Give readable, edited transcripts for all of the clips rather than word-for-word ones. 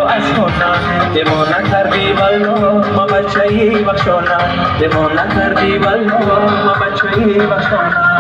از خونا دمو نکردی والو ما بچه‌ای بخشونا دمو نکردی والو ما بچه‌ای بخشونا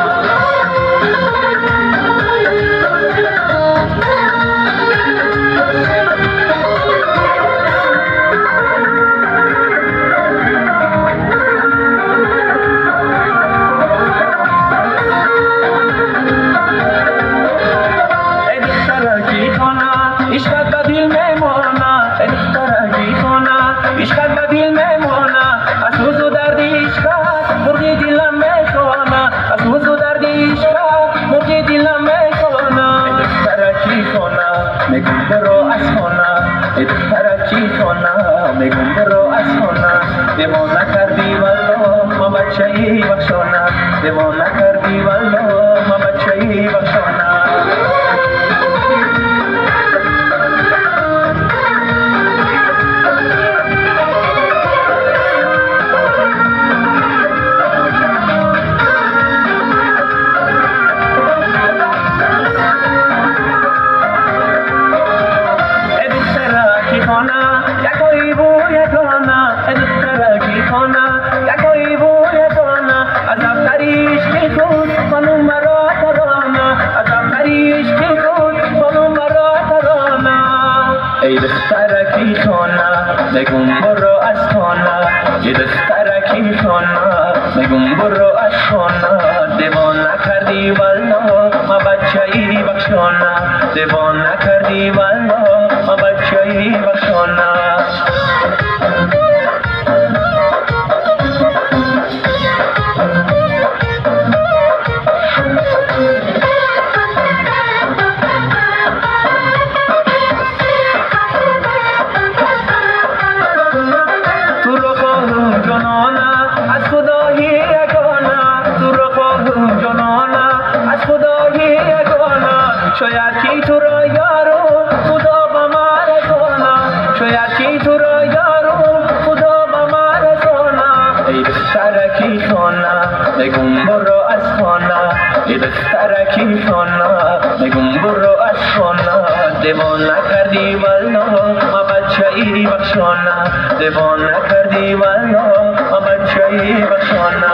عشقت به دل میمونه دخترکی خونه عشقت به دل میمونه از روز و درد عشقت مرغ دلم میکنه از روز و درد عشقت مرغ دلم میکنه دخترکی خونه میگم برو از خونه دخترکی خونه میگم برو از خونه دمو نکردی والو ما بچه‌ای بخشونه دمو نکردی والو ما بچه‌ای بخشونه ای دخترکی خانه بگم برو از خانه ای دخترکی خانه بگم برو از خانه دیوان نکردی والله ما بچه‌ای بخشانه دیوان نکردی والله ما بچه‌ای بخشانه شاید کی تو را یارو خدا با ما رسانا شاید کی تو را یارو خدا با ما رسانا ای دخترکی خانه بگم برو از خانه ای دخترکی خانه بگم برو از خانه دیوان نکردی والله ما بچه‌ای بخشانه دیوان نکردی والله ما بچه‌ای بخشانه